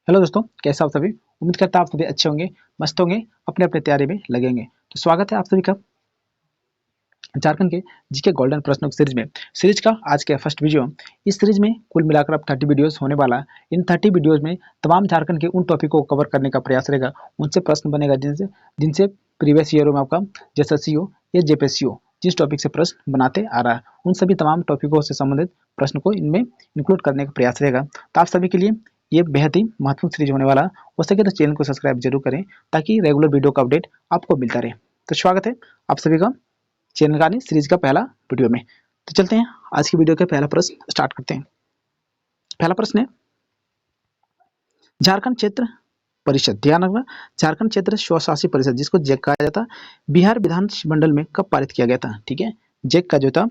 Hello दोस्तों, कैसे आप सभी। उम्मीद करता हूँ आप सभी अच्छे होंगे, मस्त होंगे, अपने अपने तैयारी में लगेंगे। तो स्वागत है आप सभी का झारखंड के जीके गोल्डन प्रश्नों की सीरीज का आज का फर्स्ट वीडियो। इस सीरीज में कुल मिलाकर अब 30 वीडियोस होने वाला है। इन 30 वीडियोस में तमाम झारखंड के उन टॉपिक को कवर करने का प्रयास रहेगा, उनसे प्रश्न बनेगा जिनसे जिनसे प्रीवियस ईयरों में आपका एसएससी हो या जेपीएससी हो, जिस टॉपिक से प्रश्न बनाते आ रहा है, उन सभी तमाम टॉपिकों से संबंधित प्रश्न को इनमें इंक्लूड करने का प्रयास रहेगा। तो आप सभी के लिए ये बेहद ही महत्वपूर्ण सीरीज होने वाला है। हो सके तो चैनल को सब्सक्राइब जरूर करें ताकि रेगुलर वीडियो का अपडेट आपको मिलता रहे। तो स्वागत है आप सभी का चैनल का सीरीज का पहला वीडियो में। तो चलते हैं आज की वीडियो का पहला प्रश्न स्टार्ट करते हैं। पहला प्रश्न है, झारखंड क्षेत्र परिषद, ध्यान रखना, झारखंड क्षेत्र स्वशासी परिषद जिसको जैक कहा जाता है, बिहार विधानमंडल में कब पारित किया गया था। ठीक है, जैक का जो था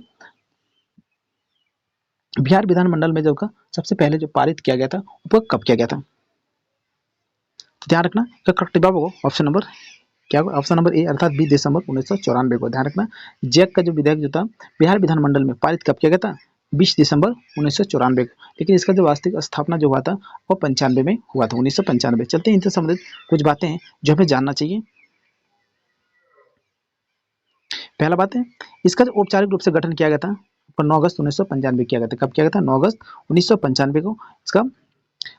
बिहार विधानमंडल में जो का सबसे पहले जो पारित किया गया था वो कब किया गया था। तो ध्यान रखना, करेक्ट जवाब होगा ऑप्शन नंबर क्या होगा, ऑप्शन नंबर ए अर्थात 20 दिसंबर 1994 को। ध्यान रखना, जैक का जो विधेयक जो था बिहार विधानमंडल में पारित कब किया गया था, 20 दिसंबर 1994 को। लेकिन इसका जो वास्तविक स्थापना जो हुआ था वो 95 में हुआ था, 1995। चलते हैं इनसे संबंधित कुछ बातें हैं जो हमें जानना चाहिए। पहला बात है, इसका जो औपचारिक रूप से गठन किया गया था 9 अगस्त 1995 किया गया था। कब किया गया था, 9 अगस्त 1995 को इसका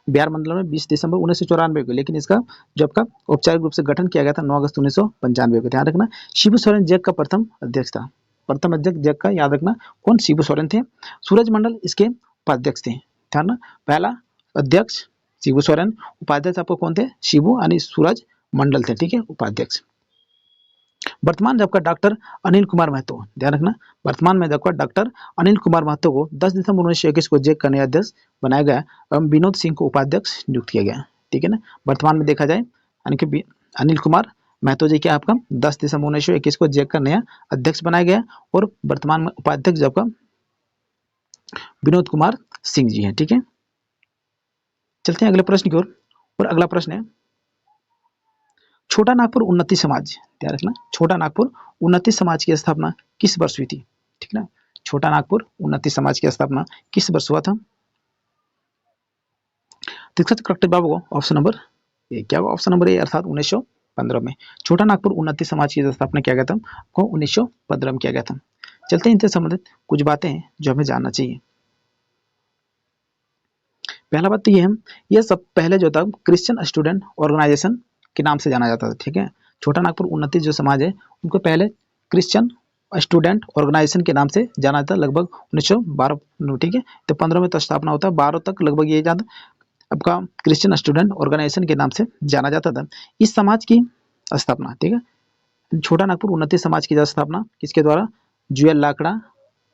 बिहार मंडल में 20 दिसंबर 1994 को। लेकिन इसका जो आपका औपचारिक रूप से गठन किया गया था 9 अगस्त 1995 को। ध्यान रखना, शिबू सोरेन जैक का प्रथम अध्यक्ष था। प्रथम अध्यक्ष जैक का याद रखना कौन, शिबू सोरेन थे। सूरज मंडल इसके उपाध्यक्ष थे। ध्यान रखना, पहला अध्यक्ष शिबू सोरेन, उपाध्यक्ष आपको कौन थे, शिबू यानी सूरज मंडल थे। ठीक है, उपाध्यक्ष। वर्तमान जब का डॉक्टर अनिल कुमार महतो, ध्यान रखना, वर्तमान में जब का डॉक्टर अनिल कुमार महतो को 10 दिसंबर 1921 को जैक का नया अध्यक्ष बनाया गया एवं विनोद सिंह को उपाध्यक्ष नियुक्त किया गया। ठीक है ना, वर्तमान में देखा जाए यानी कि अनिल कुमार महतो जी क्या आपका 10 दिसंबर 1921 को जैक का नया अध्यक्ष बनाया गया और वर्तमान में उपाध्यक्ष जब का विनोद कुमार सिंह जी है। ठीक है, चलते हैं अगले प्रश्न की ओर। और अगला प्रश्न है, छोटा नागपुर उन्नति समाज, ध्यान रखना, छोटा नागपुर उन्नति समाज की स्थापना किस वर्ष हुई थी। ठीक ना, छोटा नागपुर उन्नति समाज की स्थापना किस वर्ष हुआ था। तो इसका करेक्ट जवाब होगा ऑप्शन नंबर ए, क्या होगा, ऑप्शन नंबर ए अर्थात 1915 में छोटा नागपुर उन्नति समाज की स्थापना किया गया था, को 1915 में किया गया था। चलते हैं इनसे संबंधित कुछ बातें हैं जो हमें जानना चाहिए। पहला बात तो ये है, ये सब पहले जो था क्रिश्चियन स्टूडेंट ऑर्गेनाइजेशन के नाम से जाना जाता था। ठीक है, छोटा नागपुर उन्नति जो समाज है उनको पहले क्रिश्चियन स्टूडेंट ऑर्गेनाइजेशन के नाम से जाना जाता लगभग 1912। ठीक है, तो 15 में तो स्थापना होता है, 12 तक लगभग ये जाता आपका क्रिश्चियन स्टूडेंट ऑर्गेनाइजेशन के नाम से जाना जाता था। इस समाज की स्थापना, ठीक है, छोटा नागपुर उन्नति समाज की स्थापना किसके द्वारा, जुएल लाकड़ा,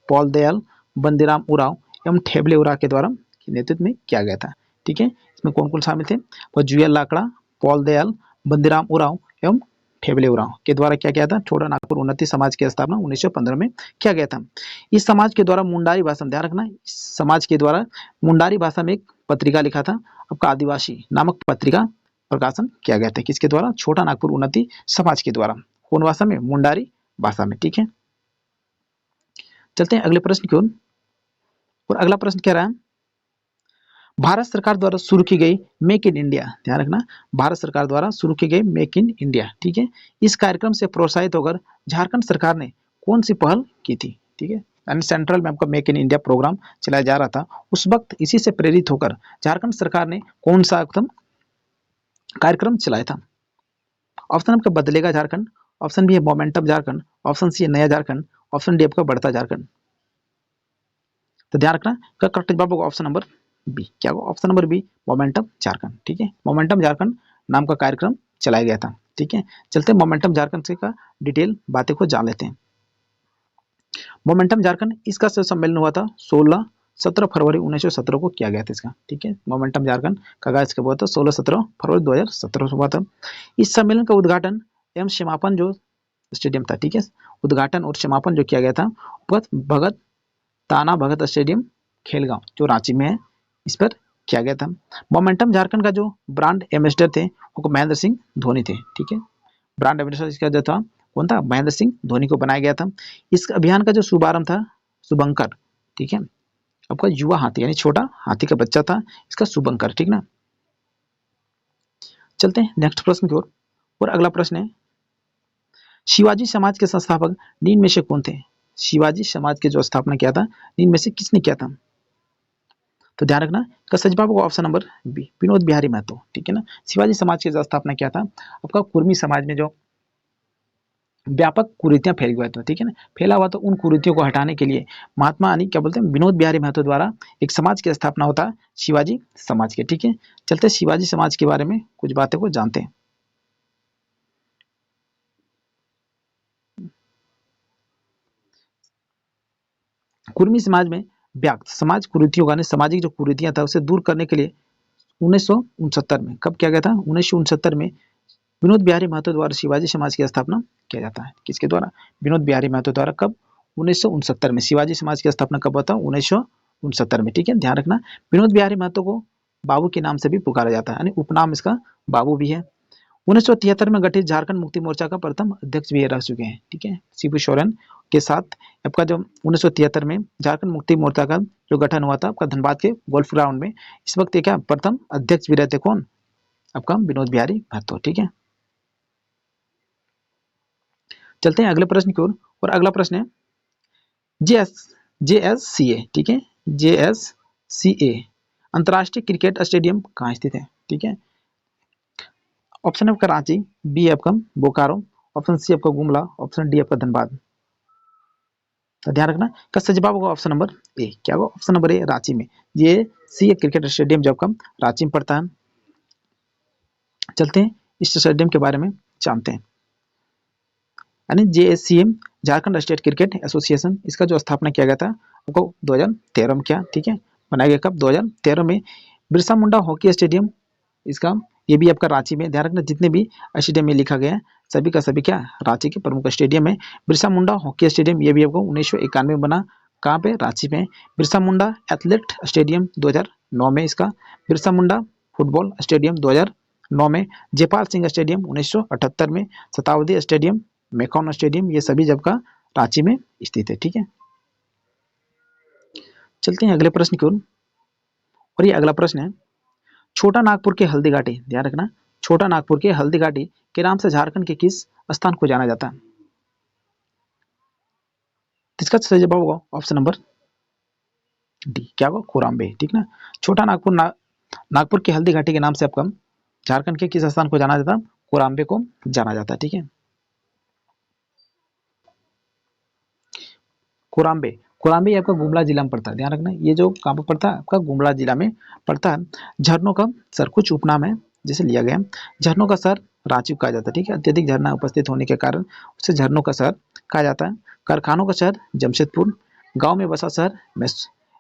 पॉल दयाल, बंदीराम उराव एवं ठेबले उराव के द्वारा नेतृत्व में किया गया था। ठीक है, इसमें कौन कौन शामिल थे, वो जुएल लाकड़ा, पॉल दयाल, बंदीराम उराव एवं ठेबले उराव के द्वारा क्या किया था, छोटा नागपुर उन्नति समाज की स्थापना 1915 में किया गया था। इस समाज के द्वारा मुंडारी भाषा में, ध्यान रखना, इस समाज के द्वारा मुंडारी भाषा में एक पत्रिका लिखा था आपका आदिवासी नामक पत्रिका प्रकाशन किया गया था। किसके द्वारा, छोटा नागपुर उन्नति समाज के द्वारा। कौन भाषा में, मुंडारी भाषा में। ठीक है, चलते हैं अगले प्रश्न की ओर। और अगला प्रश्न क्या रहा है, भारत सरकार द्वारा शुरू की गई मेक इन इंडिया, ध्यान रखना, भारत सरकार द्वारा शुरू की गई मेक इन इंडिया। ठीक है, इस कार्यक्रम से प्रोत्साहित होकर झारखंड सरकार ने कौन सी पहल की थी। ठीक है, यानी सेंट्रल में आपका मेक इन इंडिया प्रोग्राम चलाया जा रहा था, उस वक्त इसी से प्रेरित होकर झारखंड सरकार ने कौन सा कार्यक्रम चलाया था। ऑप्शन आपका बदलेगा झारखंड, ऑप्शन बी है मोमेंटम झारखंड, ऑप्शन सी है नया झारखंड, ऑप्शन डी आपका बढ़ता झारखंड। तो ध्यान रखना, करेक्ट जवाब होगा ऑप्शन नंबर बी, क्या होगा, option number B, momentum Jharkhand. ठीक है, मोमेंटम झारखंड नाम का कार्यक्रम चलाया गया था। ठीक है, चलते हैं मोमेंटम झारखंड से का डिटेल बातें को जान लेते हैं। मोमेंटम झारखंड इसका सम्मेलन हुआ था 17 फरवरी 1917 को किया गया था इसका। ठीक है, मोमेंटम झारखंड का आगाज कब हुआ था, 17 फरवरी 2017 को हुआ था। इस सम्मेलन का उद्घाटन एवं समापन जो स्टेडियम था, ठीक है, उद्घाटन और समापन जो किया गया था भगत ताना भगत स्टेडियम खेलगांव जो रांची में है, इस पर किया गया था। मोमेंटम झारखंड का जो ब्रांड एम्बेसडर थे वो महेंद्र सिंह धोनी थे। ठीक है, ब्रांड एम्बेसडर इसका जो था कौन था, महेंद्र सिंह धोनी को बनाया गया था। इस अभियान का जो शुभारंभ था शुभंकर, ठीक है, आपका युवा हाथी यानी छोटा हाथी का बच्चा था इसका शुभंकर। ठीक ना, चलते हैं नेक्स्ट प्रश्न की ओर। और अगला प्रश्न है, शिवाजी समाज के संस्थापक निम्न में से कौन थे? शिवाजी समाज के जो स्थापना किया था, निम्न में से किसने किया था? तो ध्यान रखना, इसका सही जवाब होगा option number B, Vinod Bihari Mahato. ठीक है ना। शिवाजी समाज की जो स्थापना किया था, आपका कुर्मी समाज में जो व्यापक कुरीतियां फैल गई थी, ठीक है ना, फैला हुआ, तो उन कुरीतियों को हटाने के लिए महात्मा यानी क्या बोलते हैं, विनोद बिहारी महतो द्वारा एक समाज की स्थापना होता है, शिवाजी समाज के। ठीक है, चलते शिवाजी समाज के बारे में कुछ बातें को जानते हैं। कुर्मी समाज में व्याप्त समाज कुरीतियों का, सामाजिक जो कुरीतियां था उसे दूर करने के लिए 1969 में, कब किया गया था? 1969 में विनोद बिहारी महतो द्वारा शिवाजी समाज की स्थापना किया जाता है। किसके द्वारा? विनोद बिहारी महतो द्वारा। कब? 1969 में। शिवाजी समाज की स्थापना कब होता है? 1969 में। ठीक है, ध्यान रखना, विनोद बिहारी महतो को बाबू के नाम से भी पुकारा जाता है, यानी उपनाम इसका बाबू भी है। 1973 में गठित झारखंड मुक्ति मोर्चा का प्रथम अध्यक्ष भी ये रह चुके हैं। ठीक है, शिबू सोरेन के साथ आपका जो 1973 में झारखंड मुक्ति मोर्चा का जो गठन हुआ था आपका धनबाद के गोल्फ ग्राउंड में, इस वक्त ये क्या प्रथम अध्यक्ष भी रहते, कौन? आपका विनोद बिहारी महतो। ठीक है, चलते हैं अगले प्रश्न की ओर। और अगला प्रश्न है, JSCA, ठीक है, JSCA अंतर्राष्ट्रीय क्रिकेट स्टेडियम कहाँ स्थित है? ठीक है, ऑप्शन आपका रांची, बी आपका बोकारो, ऑप्शन सी आपका गुमला, ऑप्शन डी आपका धनबाद। तो ध्यान रखना, इसका सही जवाब होगा ऑप्शन नंबर ए। क्या होगा? ऑप्शन नंबर ए, रांची में। ये सी क्रिकेट स्टेडियम जो आपका रांची में पड़ता है। चलते हैं इस स्टेडियम के बारे में जानते हैं। यानी JSCM Jharkhand state cricket association, इसका जो स्थापना किया गया था वो 2013 में किया। ठीक है, बनाया गया कब? 2013 में। बिरसा मुंडा हॉकी स्टेडियम, इसका ये भी आपका रांची में। ध्यान रखना, जितने भी स्टेडियम में लिखा गया है सभी का सभी क्या रांची के प्रमुख स्टेडियम है। बिरसा मुंडा हॉकी स्टेडियम, ये भी आपको 1991 में बना, कहाँ पे? रांची में। बिरसा मुंडा एथलेट स्टेडियम 2009 में इसका। बिरसा मुंडा फुटबॉल स्टेडियम 2009 में। जयपाल सिंह स्टेडियम 1978 में। शताब्दी स्टेडियम, मैकॉन स्टेडियम, ये सभी जब का रांची में स्थित है। ठीक है, चलते हैं अगले प्रश्न की ओर। और ये अगला प्रश्न है, छोटा नागपुर के हल्दी घाटी, ध्यान रखना, छोटा नागपुर के हल्दी घाटी के नाम से झारखंड के किस स्थान को जाना जाता है? इसका सही जवाब होगा ऑप्शन नंबर डी। क्या होगा? कोराम्बे। ठीक ना, छोटा नागपुर नागपुर की हल्दी घाटी के नाम से आपका झारखंड के किस स्थान को जाना जाता है? कोराम्बे को जाना जाता है। ठीक है, कोराम्बे, कोराम्बे आपका गुमला जिला में पड़ता है। ध्यान रखना, ये जो कहाँ पर पड़ता है? आपका गुमला जिला में पड़ता है। झरनों का सर, कुछ उपनाम है जैसे लिया गया है। झरनों का सर रांची को कहा जाता है। ठीक है, अत्यधिक झरना उपस्थित होने के कारण उसे झरनों का शहर कहा जाता है। कारखानों का शहर जमशेदपुर, गांव में बसा शहर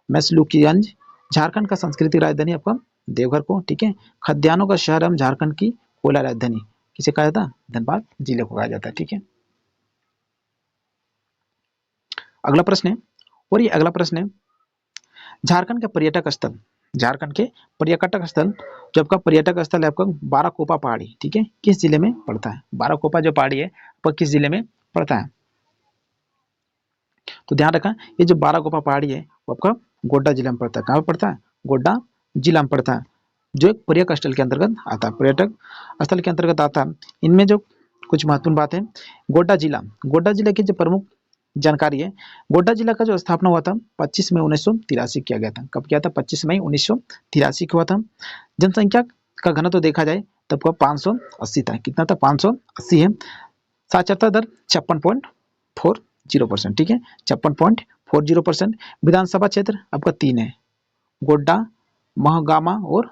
मैसलूकीगंज, झारखंड का सांस्कृतिक राजधानी आपका देवघर को। ठीक है, खद्यानों का शहर हम झारखंड की कोयला राजधानी किसे कहा जाता है? धनबाद जिले को कहा जाता है। ठीक है, अगला प्रश्न है। और ये अगला प्रश्न है, झारखंड के पर्यटक स्थल, झारखंड के पर्यटक स्थल, जो आपका पर्यटक स्थल है आपका बाराकोपा पहाड़ी, ठीक है, किस जिले में पड़ता है? बाराकोपा जो पहाड़ी है आपका किस जिले में पड़ता है? तो ध्यान रखना, ये जो बाराकोपा पहाड़ी है वो आपका गोड्डा जिला में पड़ता है। कहाँ पे पड़ता है? गोड्डा जिला में पड़ता है, जो एक पर्यटक स्थल के अंतर्गत आता है, पर्यटक स्थल के अंतर्गत आता है। इनमें जो कुछ महत्वपूर्ण बात है, गोड्डा जिला की जो प्रमुख जानकारी है, गोड्डा जिला का जो स्थापना हुआ था 25 मई 1983 किया गया था। कब किया था? 25 मई 1983 को हुआ था। जनसंख्या का घनत्व देखा जाए तब का 580 था। कितना था? 580 है। साक्षरता दर 56.40%। ठीक है, 56.40%। विधानसभा क्षेत्र आपका 3 है, गोड्डा, महगामा और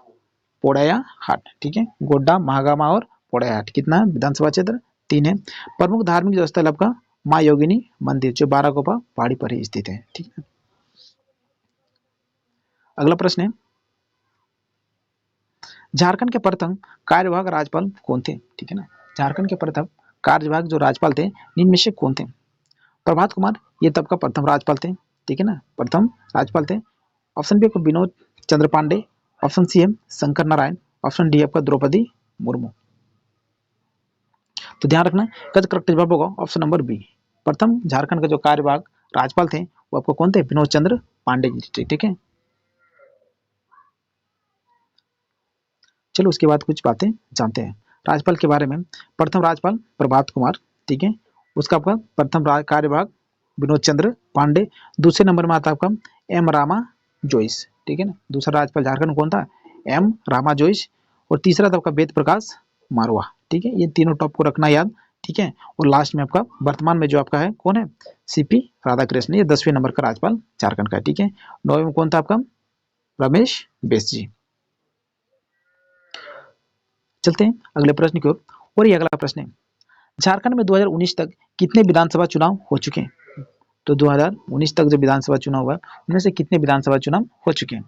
पोड़ैया हाट। ठीक है, गोड्डा, महागामा और पोड़ैया हाट। कितना है? विधानसभा क्षेत्र 3 है। प्रमुख धार्मिक जो स्थल आपका माँ योगिनी मंदिर, जो बाराकोपा पहाड़ी पर ही स्थित है। ठीक है, अगला प्रश्न है, झारखंड के प्रथम कार्यवाहक राज्यपाल कौन थे? ठीक है ना, झारखंड के प्रथम कार्यवाहक जो राज्यपाल थे निम्न में से कौन थे? प्रभात कुमार, ये तब का प्रथम राज्यपाल थे। ठीक है ना, प्रथम राज्यपाल थे। ऑप्शन बी आपको विनोद चंद्र पांडे, ऑप्शन सी है शंकर नारायण, ऑप्शन डी आपका द्रौपदी मुर्मू। तो ध्यान रखना, इसका करेक्ट जवाब होगा ऑप्शन नंबर बी। प्रथम झारखंड का जो कार्यवाहक राज्यपाल थे वो आपको कौन थे? विनोद चंद्र पांडे जी। ठीक है, चलो उसके बाद कुछ बातें जानते हैं राज्यपाल के बारे में। प्रथम राज्यपाल प्रभात कुमार, ठीक है। उसका आपका प्रथम कार्यभाग विनोद चंद्र पांडे। दूसरे नंबर में आता है आपका एम रामा जोइस, ठीक है ना। दूसरा राज्यपाल झारखंड कौन था? एम रामा जोइस। और तीसरा था आपका वेद प्रकाश मारवा, ठीक है। ये तीनों टॉप को रखना याद, ठीक है। और लास्ट में आपका वर्तमान में जो आपका है कौन है? सीपी राधाकृष्ण, ये 10वें नंबर का राज्यपाल झारखंड का है, ठीक है। 9वें में कौन था आपका? रमेश बेस जी। चलते हैं अगले प्रश्न की ओर। और ये अगला प्रश्न है, झारखंड में 2019 तक कितने विधानसभा चुनाव हो चुके हैं? तो 2019 तक जो विधानसभा चुनाव हुआ उनमें से कितने विधानसभा चुनाव हो चुके हैं?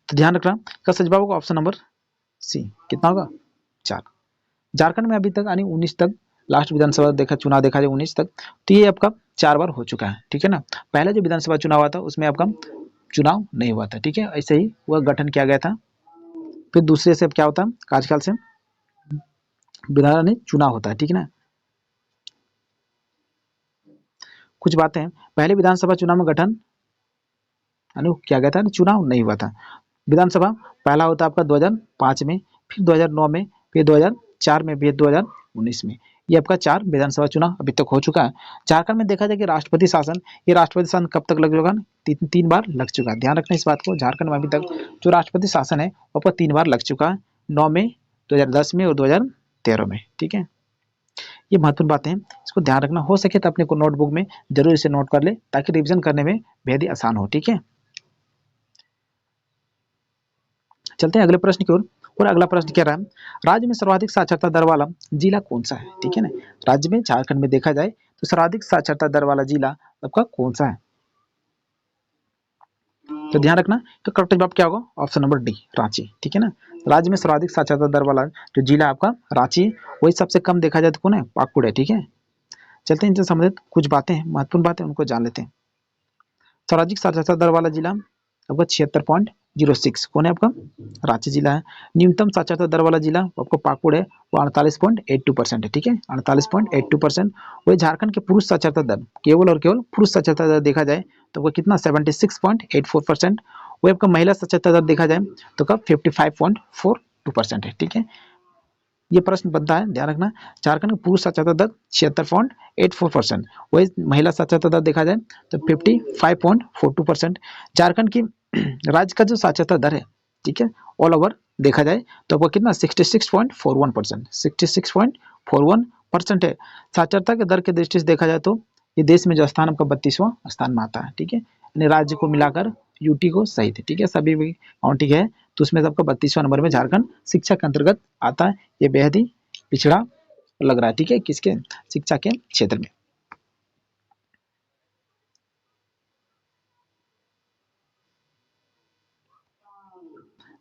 तो ध्यान रखना, इसका सही जवाब होगा ऑप्शन नंबर सी। कितना होगा? 4। झारखंड में अभी तक यानी 19 तक लास्ट विधानसभा चुनाव देखा जाए 19 तक, तो ये आपका 4 बार हो चुका है, ठीक है ना। पहले जो विधानसभा चुनाव हुआ था उसमें आपका चुनाव नहीं हुआ था, ठीक है। ऐसे ही वह गठन किया गया था। फिर दूसरे से क्या होता है? कार्यकाल से विधान चुनाव होता है, ठीक है ना। कुछ बातें हैं, पहले विधानसभा चुनाव में गठन यानी किया गया था, चुनाव नहीं हुआ था। विधानसभा पहला होता है आपका 2005 में, फिर 2009 में, फिर 2004 में, फिर 2019 में। ये आपका 4 विधानसभा चुनाव अभी तक हो चुका है। झारखंड में देखा जाए कि राष्ट्रपति शासन, ये राष्ट्रपति शासन कब तक लग चुका है? 3 बार लग चुका है। ध्यान रखना इस बात को, झारखंड में अभी तक जो राष्ट्रपति शासन है वो आपका 3 बार लग चुका है, 9 में, 2010 में और 2013 में, ठीक है। ये महत्वपूर्ण बातें हैं, इसको ध्यान रखना। हो सके तो अपने को नोटबुक में जरूर इसे नोट कर ले ताकि रिविजन करने में बेहद ही आसान हो, ठीक है। चलते हैं अगले प्रश्न की ओर। और अगला प्रश्न कह रहा है, राज्य में सर्वाधिक साक्षरता दर वाला जिला कौन सा है? ठीक है ना। राज्य में झारखंड में देखा जाए तो सर्वाधिक साक्षरता दर वाला जिला आपका कौन सा है? तो ध्यान रखना, तो करेक्ट जवाब क्या होगा? ऑप्शन नंबर डी, रांची, ठीक है ना। राज्य में सर्वाधिक साक्षरता दर वाला जो जिला आपका रांची, वही सबसे कम देखा जाए तो कौन है? पाकुड़ है, ठीक है। चलते हैं इनसे संबंधित कुछ बातें हैं, महत्वपूर्ण बातें उनको जान लेते हैं। सर्वाधिक साक्षरता दर वाला जिला आपका 76.06 कौन है? आपका रांची जिला है। न्यूनतम साक्षरता दर वाला जिला आपको पाकुड़ है, वो 48.82% है, ठीक है। 48.82%। वही झारखंड के पुरुष साक्षरता दर, केवल और केवल पुरुष साक्षरता दर देखा जाए तो वो कितना? 76.84%। वही आपका महिला साक्षरता दर देखा जाए तो कब? 55.42% है, ठीक है। ये प्रश्न बनता है, ध्यान रखना। झारखंड का पुरुष साक्षरता दर 76.84%, वही महिला साक्षरता दर देखा जाए तो 55.42%। झारखंड की राज्य का जो साक्षरता दर है, ठीक है, ऑल ओवर देखा जाए तो वो कितना? 66.41%, 66.41% है। साक्षरता के दर के दृष्टि से देखा जाए तो ये देश में जो स्थान आपका 32वां स्थान में आता है, ठीक है। यानी राज्य को मिलाकर यूटी को सहित, ठीक है, सभी भी काउंटिंग है तो उसमें सबका 32वां नंबर में झारखंड शिक्षा के अंतर्गत आता है। ये बेहद ही पिछड़ा लग रहा है, ठीक है, किसके? शिक्षा के क्षेत्र में।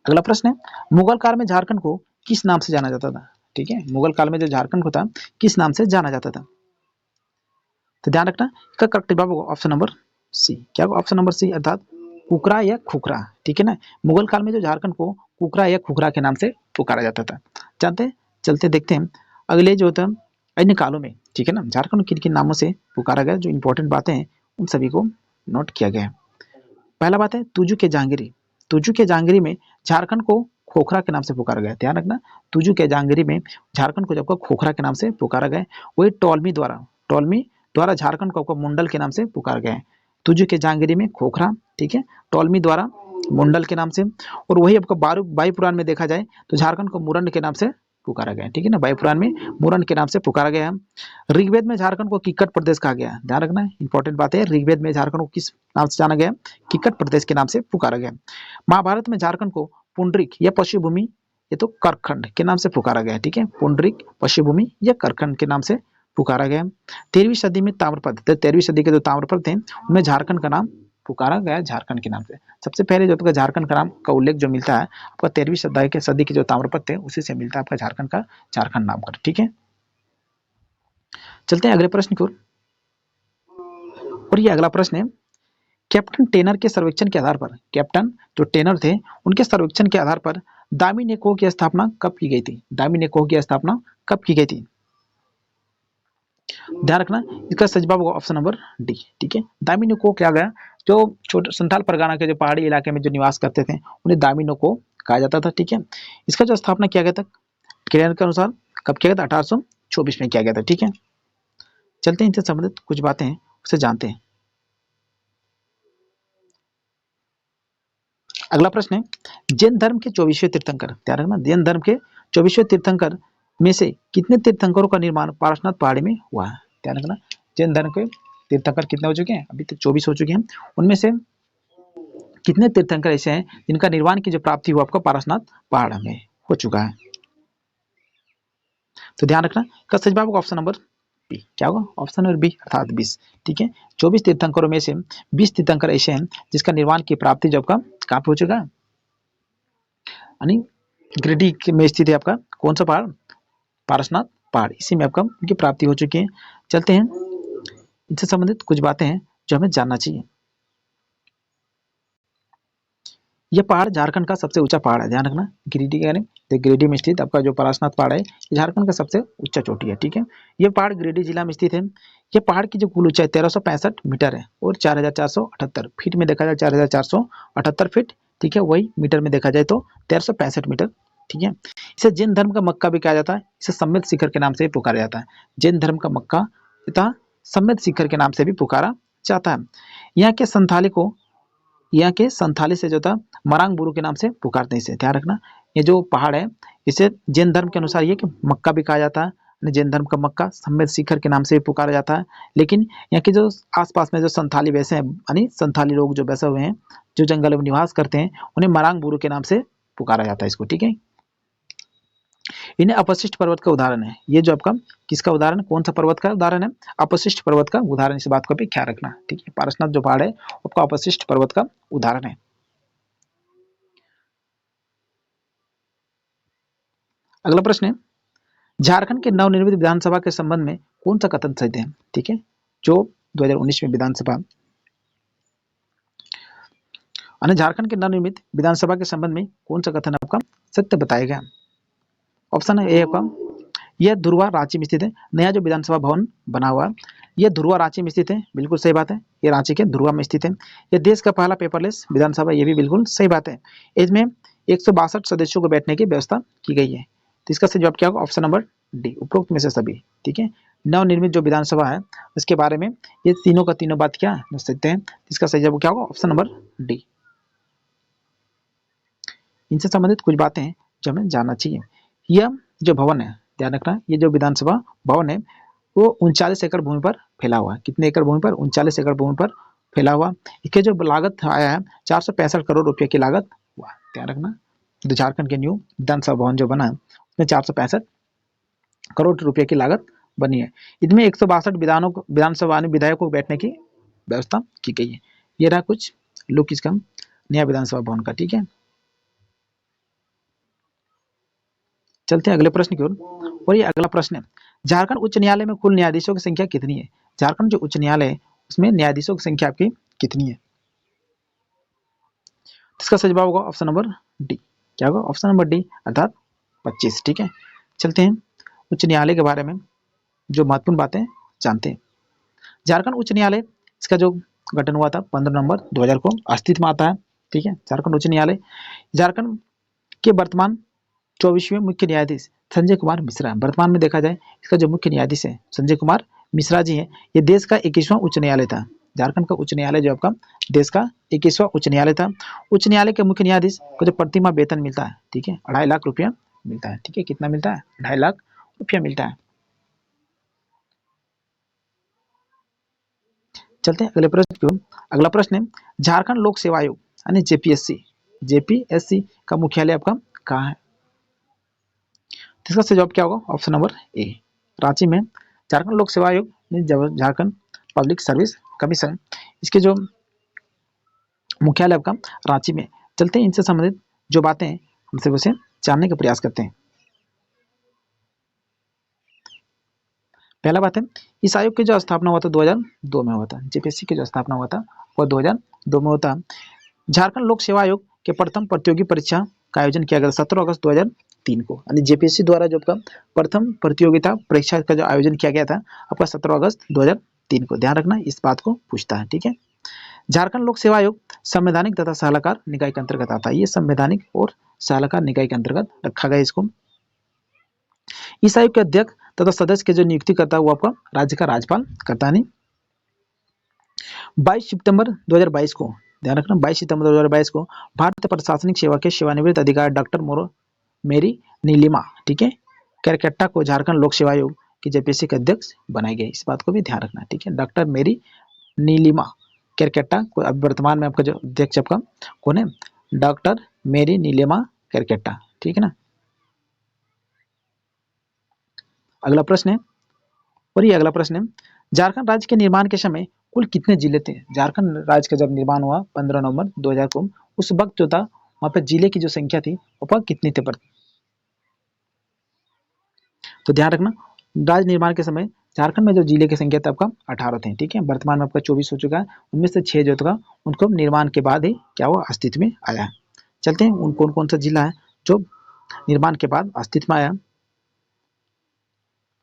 अगला प्रश्न है, मुगल काल में झारखंड को किस नाम से जाना जाता था? ठीक है, मुगल काल में जो झारखंड को था किस नाम से जाना जाता था? तो ध्यान रखना, इसका करेक्ट जवाब होगा ऑप्शन नंबर सी। क्या होगा? ऑप्शन नंबर सी, अर्थात कुकरा या खुखरा, ठीक है ना। मुगल काल में जो झारखंड को कुकरा या खुखरा के नाम से पुकारा जाता था। जानते हैं, चलते देखते हैं अगले जो होता है अन्य कालों में, ठीक है ना, झारखंड किन किन नामों से पुकारा गया, जो इंपॉर्टेंट बातें हैं उन सभी को नोट किया गया है। पहला बात है तुजू के जहांगीरी। तुजू के जहांगीरी में झारखंड को खोखरा के नाम से पुकारा गया। ध्यान रखना, तुजू के जहांगीरी में झारखंड को जब खोखरा के नाम से पुकारा गया। वही टोलमी द्वारा झारखंड को मुंडल के नाम से पुकारा गया है। तुजू के जहांगीरी में खोखरा, ठीक है, टोलमी द्वारा मुंडल के नाम से। और वही आपको वायु पुराण में देखा जाए तो झारखंड को मुरंड के नाम से पुकारा गया है, ठीक है ना। वायु पुराण में मुरंड के नाम से पुकारा गया है। ऋग्वेद में झारखंड को किक्कट प्रदेश कहा गया है। ध्यान रखना, इंपॉर्टेंट बात है, ऋग्वेद में झारखंड को किस नाम से जाना गया? किक्कट प्रदेश के नाम से पुकारा गया। महाभारत में झारखंड को पुंडरिक या पश्चिम भूमि, ये तो करखंड के नाम से पुकारा गया है, ठीक है। पुंडरिक, पश्चिम भूमि या करखंड के नाम से पुकारा गया। 13वीं सदी में ताम्रपत्र, 13वीं सदी के जो ताम्रपत्र थे उनमें झारखंड का नाम पुकारा गया झारखंड के नाम से। सबसे पहले जो आपका झारखंड का नाम का उल्लेख जो मिलता है आपका 13वीं सदी के जो ताम्रपत्र थे उसी से मिलता है आपका झारखंड का झारखंड नाम का, ठीक है। चलते हैं अगले प्रश्न की ओर। और ये अगला प्रश्न है, कैप्टन टेनर के सर्वेक्षण के आधार पर, कैप्टन जो टेनर थे उनके सर्वेक्षण के आधार पर दामी नेको की स्थापना कब की गई थी? दामी नेको की स्थापना कब की गई थी? ध्यान रखना, इसका सही जवाब होगा ऑप्शन नंबर डी, ठीक है। दामिनी को क्या गया, जो छोटे संथाल परगना के जो पहाड़ी इलाके में जो निवास करते थे उन्हें दामिनो को कहा जाता था। ठीक है, इसका जो स्थापना किया गया था कैलेंडर के अनुसार कब किया गया था? 1824 में किया गया था। ठीक है, चलते हैं इनसे संबंधित कुछ बातें हैं उसे जानते हैं। अगला प्रश्न है, जैन धर्म के 24वें तीर्थंकर, ध्यान रखना, जैन धर्म के 24वें तीर्थंकर में से कितने तीर्थंकरों का निर्माण पारसनाथ पहाड़ी में हुआ है? ध्यान रखना, जैन धर्म के तीर्थंकर कितने हो चुके हैं? अभी तक 24 हो चुके हैं। उनमें से कितने तीर्थंकर ऐसे हैं जिनका निर्माण की जो प्राप्ति हुआ आपका पारसनाथ पहाड़ में हो चुका है? तो ध्यान रखना, इसका सही जवाब होगा ऑप्शन नंबर बी। क्या होगा? ऑप्शन नंबर बी अर्थात 20। ठीक है, 24 तीर्थंकरों में से 20 तीर्थंकर ऐसे हैं जिसका निर्माण की प्राप्ति जो आपका कहाँ पे हो चुका है? यानी गिरिडीह में स्थित है आपका कौन सा पहाड़? पारसनाथ पहाड़, इसी में आपका उनकी प्राप्ति हो चुकी है। चलते हैं, इनसे संबंधित कुछ बातें हैं जो हमें जानना चाहिए। यह पहाड़ झारखंड का सबसे ऊंचा पहाड़ है। ध्यान रखना, गिरिडीह यानी गिरिडीह में स्थित आपका जो पारसनाथ पहाड़ है ये झारखंड का सबसे ऊंचा चोटी है। ठीक है, यह पहाड़ गिरिडीह जिला में स्थित है। यह पहाड़ की जो कुल ऊंचाई 1365 मीटर है और 4478 फीट में देखा जाए 4478 फीट। ठीक है, वही मीटर में देखा जाए तो 1365 मीटर। ठीक है, इसे जैन धर्म का मक्का भी कहा जाता है। इसे सम्मित शिखर के नाम से भी पुकारा जाता है। जैन धर्म का मक्का तथा सम्मित शिखर के नाम से भी पुकारा जाता है। यहाँ के संथाली से जो था मरांग बुरु के नाम से पुकारते हैं इसे। ध्यान रखना, ये जो पहाड़ है इसे जैन धर्म के अनुसार ये कि मक्का भी कहा जाता है। जैन धर्म का मक्का सम्मित शिखर के नाम से भी पुकारा जाता है। लेकिन यहाँ के जो आसपास में जो संथाली वैसे हैं, यानी संथाली लोग जो बसे हुए हैं, जो जंगल में निवास करते हैं, उन्हें मरांग बुरु के नाम से पुकारा जाता है इसको। ठीक है, इन्हें अपशिष्ट पर्वत का उदाहरण है। ये जो आपका किसका उदाहरण, कौन सा पर्वत का उदाहरण है? अपशिष्ट पर्वत का उदाहरण। इस बात को भी ख्याल रखना। ठीक है, पारसनाथ जो पहाड़ है आपका अपशिष्ट पर्वत का उदाहरण है। अगला प्रश्न है, झारखंड के नवनिर्मित विधानसभा के संबंध में कौन सा कथन सत्य है? ठीक है, जो 2019 में विधानसभा झारखंड के नवनिर्मित विधानसभा के संबंध में कौन सा कथन आपका सत्य बताया गया? ऑप्शन ए आपका, यह धुरवा रांची में स्थित है। नया जो विधानसभा भवन बना हुआ है यह धुरवा रांची में स्थित है। बिल्कुल सही बात है, ये रांची के धुरवा में स्थित है। यह देश का पहला पेपरलेस विधानसभा, ये भी बिल्कुल सही बात है। इसमें 162 सदस्यों को बैठने की व्यवस्था की गई है। तो इसका सही जवाब क्या होगा? ऑप्शन नंबर डी, उपरोक्त में से सभी। ठीक है, नवनिर्मित जो विधानसभा है उसके बारे में ये तीनों का तीनों बात क्या है सकते हैं। इसका सही जवाब क्या होगा? Option number D. इनसे संबंधित कुछ बातें हैं जो हमें जानना चाहिए। यह जो भवन है, ध्यान रखना, ये जो विधानसभा भवन है वो 39 एकड़ भूमि पर फैला हुआ है। कितने एकड़ भूमि पर? 39 एकड़ भूमि पर फैला हुआ। इसके जो लागत आया है 465 करोड़ रुपए की लागत हुआ। ध्यान रखना, जो झारखंड के न्यू विधानसभा भवन जो बना है उसमें 465 करोड़ रुपए की लागत बनी है। इसमें 162 विधानसभा विधायकों को बैठने की व्यवस्था की गई है। ये रहा कुछ लुक इसका नया विधानसभा भवन का। ठीक है, चलते हैं अगले प्रश्न की ओर। और ये अगला प्रश्न है, झारखंड उच्च न्यायालय में कुल न्यायाधीशों की संख्या कितनी है? झारखंड जो उच्च न्यायालय है उसमें न्यायाधीशों की संख्या आपकी कितनी है? इसका सही जवाब होगा ऑप्शन नंबर डी। क्या होगा? ऑप्शन नंबर डी अर्थात 25। ठीक है, चलते हैं उच्च न्यायालय के बारे में जो महत्वपूर्ण बातें जानते हैं। झारखंड उच्च न्यायालय इसका जो गठन हुआ था 15 नवंबर 2000 को अस्तित्व में आता है। ठीक है, झारखंड उच्च न्यायालय झारखंड के वर्तमान 24वें मुख्य न्यायाधीश संजय कुमार मिश्रा। वर्तमान में देखा जाए इसका जो मुख्य न्यायाधीश है संजय कुमार मिश्रा जी हैं। ये देश का 21वां उच्च न्यायालय था। झारखंड का उच्च न्यायालय जो आपका देश का 21वां उच्च न्यायालय था। उच्च न्यायालय के मुख्य न्यायाधीश को जो प्रतिमाह वेतन मिलता है, ठीक है, 2.5 लाख रुपया मिलता है। ठीक है, कितना मिलता है? 2.5 लाख रुपया मिलता है। चलते हैं अगले प्रश्न की ओर। अगला प्रश्न है, झारखंड लोक सेवा आयोग यानी जेपीएससी का मुख्यालय आपका कहाँ है? इसका सही जवाब क्या होगा? ऑप्शन नंबर ए, रांची में। झारखंड लोक सेवा आयोग झारखंड पब्लिक सर्विस कमीशन, इसके जो मुख्यालय आपका रांची में। चलते हैं इनसे संबंधित जो बातें हमसे उसे जानने का प्रयास करते हैं। पहला बात है, इस आयोग की जो स्थापना हुआ था 2002 में हुआ था। जेपीएससी की जो स्थापना हुआ था वो 2002 में होता। झारखंड लोक सेवा आयोग के प्रथम प्रतियोगी परीक्षा का आयोजन किया गया 17 अगस्त 2003 को। यानी जेपीएससी द्वारा जो आपका प्रथम प्रतियोगिता परीक्षा का जो आयोजन किया गया था आपका 17 अगस्त 2003 को। ध्यान रखना, इस बात को पूछता है। ठीक है, झारखंड लोक सेवा आयोग संवैधानिक तथा सलाहकार निकाय के अंतर्गत आता है। ये संवैधानिक और सलाहकार निकाय के अंतर्गत रखा गया इसको। इस आयोग के अध्यक्ष तथा सदस्य के जो नियुक्ति करता है वो आपका राज्य का राज्यपाल करता है। नहीं 22 सितंबर 2022 को, ध्यान रखना 22 सितंबर 2022 को भारतीय प्रशासनिक सेवा के सेवानिवृत्त अधिकारी डॉक्टर मेरी नीलिमा, ठीक है, केरकेट्टा को झारखंड लोक सेवा आयोग की जेपीएससी के अध्यक्ष बनाए गए। इस बात को भी ध्यान रखना, ठीक है। डॉक्टर मेरी नीलिमा केरकेट्टा को अब वर्तमान में आपका जो अध्यक्ष आपका कौन है, डॉक्टर मेरी नीलिमा केरकेट्टा, ठीक है ना। अगला प्रश्न है, और ये अगला प्रश्न है, झारखंड राज्य के निर्माण के समय कुल कितने जिले थे? झारखंड राज्य का जब निर्माण हुआ 15 नवंबर 2000 को, उस वक्त जो था वहां पर जिले की जो संख्या थी वो कितनी थे? तो ध्यान रखना, राज्य निर्माण के समय झारखंड में जो जिले की संख्या था आपका 18 थे, ठीक है। वर्तमान में आपका 24 हो चुका है, उनमें से 6 जो था उनको निर्माण के बाद ही क्या हुआ, अस्तित्व में आया है। चलते हैं उन कौन कौन सा जिला है जो निर्माण के बाद अस्तित्व में आया।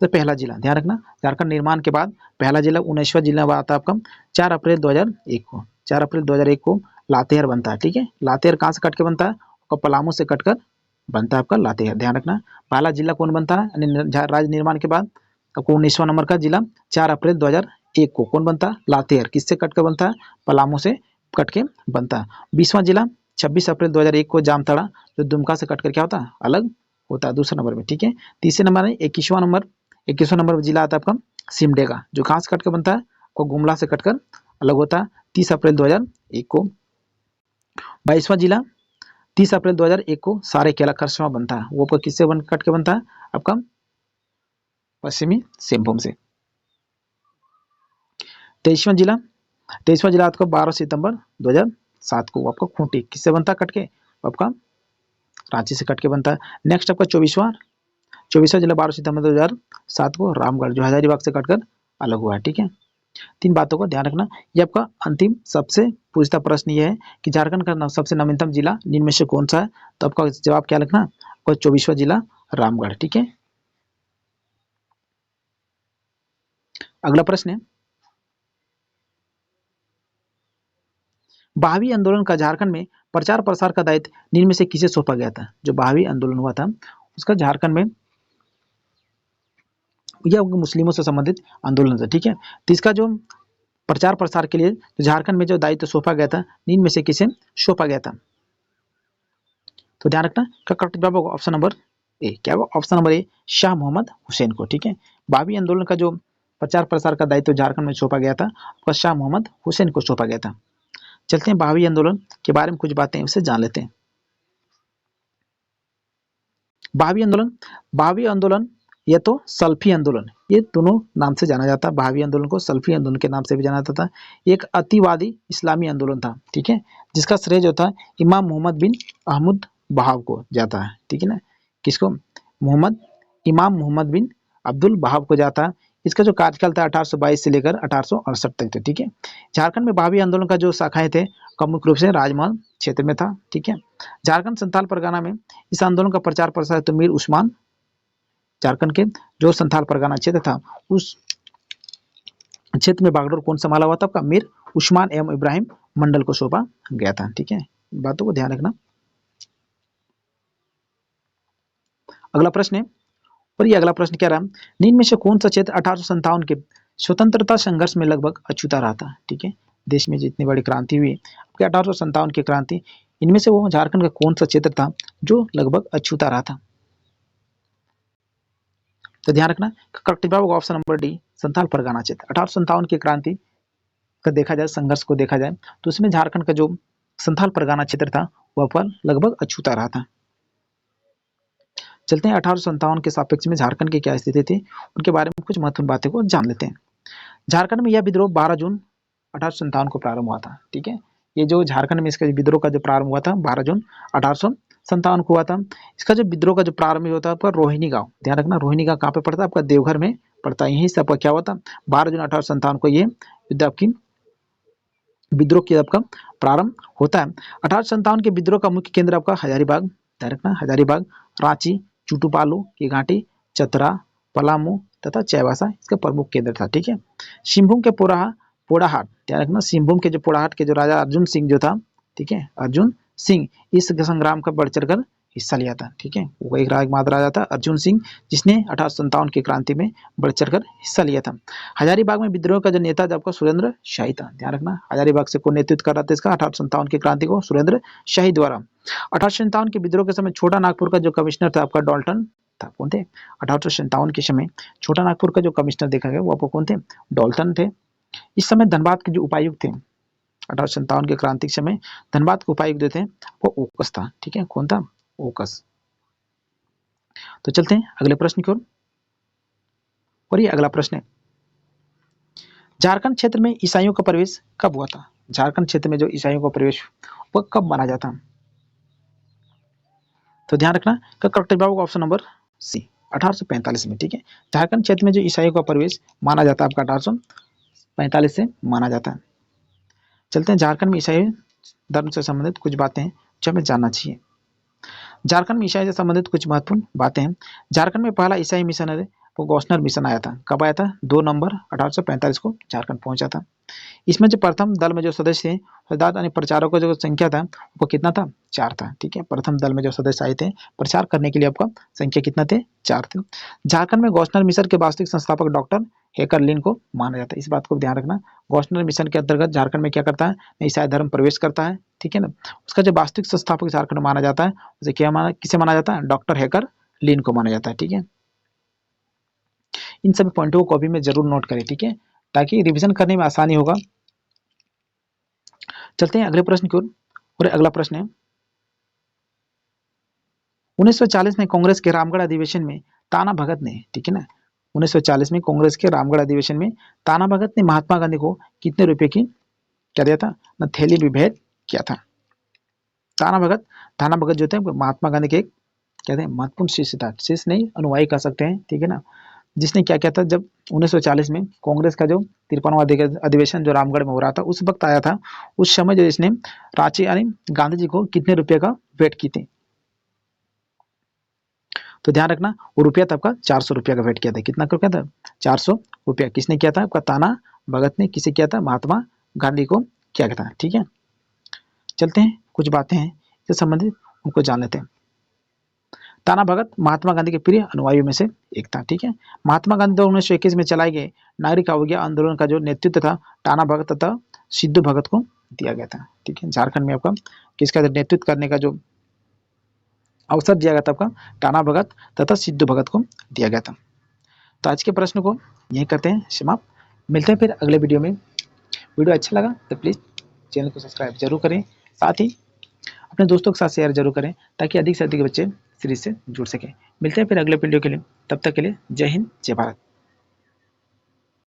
तो पहला जिला, ध्यान रखना, झारखंड निर्माण के बाद पहला जिला 19वां जिला आता है आपका 4 अप्रैल 2001 को। 4 अप्रैल 2001 को लातेहार बनता है, ठीक है। लातेहार कहाँ से कट के बनता है? आपका पलामू से कटकर बनता है आपका लातेहार, ध्यान रखना। पहला जिला कौन बनता है राज्य निर्माण के बाद? आपको 19वां नंबर का जिला 4 अप्रैल 2001 को कौन बनता है? लातेहार। किससे कट कर बनता है? पलामू से कट के बनता है। 20वां जिला 26 अप्रैल 2001 को जामताड़ा, जो दुमका से कटकर क्या होता है, अलग होता है, दूसरे नंबर में, ठीक है। तीसरे नंबर है 21वां नंबर जिला आता है आपका सिमडेगा, जो कहाँ से कटकर बनता है? को गुमला से कटकर अलग होता है, 30 अप्रैल 2001 को। 22वां जिला 30 अप्रैल 2001 को सारेकेला खरसावां बनता है, वो आपका किससे कट के बनता है? आपका पश्चिमी सिंहभूम से। 23वां जिला आपका 12 सितंबर 2007 को आपका खूंटी, किससे बनता है कट के? आपका रांची से कट के बनता है। नेक्स्ट आपका 24वां जिला 12 सितंबर 2007 को रामगढ़, जो हजारीबाग से कटकर अलग हुआ है, ठीक है। 3 बातों को ध्यान रखना। ये आपका अंतिम सबसे पूछता प्रश्न ये है कि झारखंड का सबसे नवीनतम जिला निम्न में से कौन सा है? तो आपका जवाब क्या लिखना? आपका 24वां जिला रामगढ़, ठीक है। अगला प्रश्न है, बहावी आंदोलन का झारखंड में प्रचार प्रसार का दायित्व निम्न में से किसे सौंपा गया था? जो बहावी आंदोलन हुआ था उसका झारखंड में, यह मुस्लिमों से संबंधित आंदोलन था, ठीक है। तो इसका जो प्रचार प्रसार के लिए तो झारखंड में जो दायित्व सौंपा गया था निम्न में से किसे सौंपा गया था? तो ध्यान रखना, करेक्ट जवाब होगा ऑप्शन नंबर ए। क्या होगा? Option number A, Shah Mohammad Hussain को, ठीक है। बहावी आंदोलन का जो प्रचार प्रसार का दायित्व झारखंड में सौंपा गया था वह शाह मोहम्मद हुसैन को सौंपा गया था। चलते हैं बहावी आंदोलन के बारे में कुछ बातें उससे जान लेते हैं। बहावी आंदोलन या तो सल्फी आंदोलन, ये दोनों नाम से जाना जाता है। बहावी आंदोलन को सल्फी आंदोलन के नाम से भी जाना जाता था। एक अतिवादी इस्लामी आंदोलन था, ठीक है, जिसका श्रेय जो था इमाम मोहम्मद बिन अहमद बहाव को जाता है, ठीक है ना। किसको? इमाम मोहम्मद बिन अब्दुल बहाव को जाता है। इसका जो कार्यकाल था 1822 से लेकर 1868 तक था, ठीक है। झारखंड में बहावी आंदोलन का जो शाखाएं थे मुख्य रूप से राजमहल क्षेत्र में था, ठीक है। झारखंड संथाल परगना में इस आंदोलन का प्रचार प्रसार तो मीर उस्मान, झारखंड के जो संथाल परगना क्षेत्र था उस क्षेत्र में बागडोर कौन संभाला हुआ था? आपका मीर उस्मान एवं इब्राहिम मंडल को सौंपा गया था, ठीक है। बातों को ध्यान रखना। अगला प्रश्न है, और ये अगला प्रश्न क्या रहा, निम्न में से कौन सा क्षेत्र 1857 के स्वतंत्रता संघर्ष में लगभग अछूता रहा था? ठीक है, देश में जितनी बड़ी क्रांति हुई 1857 की क्रांति, इनमें से वो झारखंड का कौन सा क्षेत्र था जो लगभग अछूता रहा था? तो ध्यान रखना, करेक्ट जवाब होगा option number D, Santhal Pargana क्षेत्र। 1857 की क्रांति का देखा जाए, संघर्ष को देखा जाए तो उसमें झारखंड का जो संथाल परगना क्षेत्र था वह पर लगभग अछूता रहा था। चलते हैं 1857 के सापेक्ष में झारखंड की क्या स्थिति थी, उनके बारे में कुछ महत्वपूर्ण बातें को जान लेते हैं। झारखंड में यह विद्रोह 12 जून 1857 को प्रारंभ हुआ था, ठीक है। ये जो झारखंड में इसका विद्रोह का जो प्रारंभ हुआ था 12 जून 1857 को हुआ था। इसका जो विद्रोह का जो प्रारंभ हुआ था आपका रोहिणी गांव, ध्यान रखना रोहिणी गांव कहाँ पे पड़ता है? आपका देवघर में पड़ता है। यहीं से आपका क्या हुआ था 12 जून 1857 को ये युद्ध आपकी विद्रोह की आपका प्रारंभ होता है। 1857 के विद्रोह का मुख्य केंद्र आपका हजारीबाग, ध्यान रखना हजारीबाग, रांची, चुटुपालू की घाटी, चतरा, पलामू तथा चाईबासा इसका प्रमुख केंद्र था, ठीक है। सिंहभूम के पोराहा पोड़ाहाट, ध्यान रखना, सिंहभूम के जो पोड़ाहाट के जो राजा अर्जुन सिंह जो था, ठीक है, अर्जुन सिंह इस संग्राम का बढ़ चढ़कर हिस्सा लिया था, ठीक है। वो एक राजमाता राजा था अर्जुन सिंह, जिसने 1857 की क्रांति में बढ़ चढ़कर हिस्सा लिया था। हजारीबाग में विद्रोह का जो नेता था आपका सुरेंद्र शाही था, ध्यान रखना, हजारीबाग से कौन नेतृत्व कर रहा था इसका, 1857 की क्रांति को सुरेंद्र शाही द्वारा। 1857 के विद्रोह के समय छोटा नागपुर का जो कमिश्नर था आपका डॉल्टन था, कौन थे, 1857 के समय छोटा नागपुर का जो कमिश्नर देखा गया वो आपको कौन थे, डॉल्टन थे। इस समय धनबाद के जो उपायुक्त थे 1857 के क्रांति के समय धनबाद के उपायुक्त जो थे वो ओकस था, ठीक है, कौन था, ओकस। तो चलते हैं अगले प्रश्न की ओर, और ये अगला प्रश्न है, झारखंड क्षेत्र में ईसाइयों का प्रवेश कब हुआ था, झारखंड क्षेत्र में जो ईसाइयों का प्रवेश वो कब माना जाता, तो ध्यान रखना का करेक्ट जवाब होगा ऑप्शन नंबर सी, 1845 में, ठीक है। झारखंड क्षेत्र में जो ईसाइयों का प्रवेश माना जाता है आपका 1845 से माना जाता है। चलते हैं झारखंड में ईसाई धर्म से संबंधित कुछ बातें जो हमें जानना चाहिए। झारखंड में ईसाई से संबंधित कुछ महत्वपूर्ण बातें हैं। झारखंड में पहला ईसाई मिशनरी वो गौसनर मिशन आया था, कब आया था, 2 नवंबर 1845 को झारखंड पहुंचा था। इसमें जो प्रथम दल में जो सदस्य थे शोधार्थ यानी प्रचारकों का जो संख्या था वो कितना था, 4 था, ठीक है। प्रथम दल में जो सदस्य आए थे प्रचार करने के लिए आपका संख्या कितना थे, 4 थे। झारखंड में गौसनर मिशन के वास्तविक संस्थापक डॉक्टर हेकर लिन को माना जाता है, इस बात को ध्यान रखना। गौसनर मिशन के अंतर्गत झारखंड में क्या करता है, ईसाई धर्म प्रवेश करता है, ठीक है ना। उसका जो वास्तविक संस्थापक झारखंड माना जाता है उसे क्या माना, किसे माना जाता है, डॉक्टर हेकर लिन को माना जाता है, ठीक है। इन सभी पॉइंटों को कॉपी में जरूर नोट करें, ठीक है, ताकि रिवीजन करने में आसानी होगा। चलते हैं अगले प्रश्न की ओर, और अगला प्रश्न है 1940 में कांग्रेस के रामगढ़ अधिवेशन में ताना भगत ने, ठीक है ना, 1940 में कांग्रेस के रामगढ़ अधिवेशन में ताना भगत ने महात्मा गांधी को कितने रुपए की क्या दिया था ना, थैली भी भेंट किया था। ताना भगत जो थे महात्मा गांधी के क्या थे, महत्वपूर्ण शिष्य था, शिष्य नहीं अनुयायी कह सकते हैं, ठीक है ना। जिसने क्या किया था, जब 1940 में कांग्रेस का जो 53वां अधिवेशन जो रामगढ़ में हो रहा था उस वक्त आया था, उस समय जो इसने रांची यानी गांधी जी को कितने रुपए का भेंट की थी, तो ध्यान रखना वो रुपया था आपका 400 रुपया का भेंट किया था, कितना रुपया था, 400 रुपया। किसने किया था, आपका ताना भगत ने किसे किया था, महात्मा गांधी को किया था, ठीक है। चलते हैं कुछ बातें हैं इससे संबंधित उनको जान लेते हैं। ताना भगत महात्मा गांधी के प्रिय अनुयायियों में से एक था, ठीक है। महात्मा गांधी द्वारा 1921 में चलाए गए नागरिक अवज्ञा आंदोलन का जो नेतृत्व था ताना भगत तथा सिद्धू भगत को दिया गया था, ठीक है। झारखंड में आपका किसका नेतृत्व करने का जो अवसर दिया गया था, आपका ताना भगत तथा सिद्धू भगत को दिया गया था। तो आज के प्रश्न को यही करते हैं समाप्त, मिलते हैं फिर अगले वीडियो में। वीडियो अच्छा लगा तो प्लीज़ चैनल को सब्सक्राइब जरूर करें, साथ ही अपने दोस्तों के साथ शेयर जरूर करें ताकि अधिक से अधिक बच्चे सीरीज से जुड़ सकें। मिलते हैं फिर अगले वीडियो के लिए, तब तक के लिए जय हिंद जय भारत।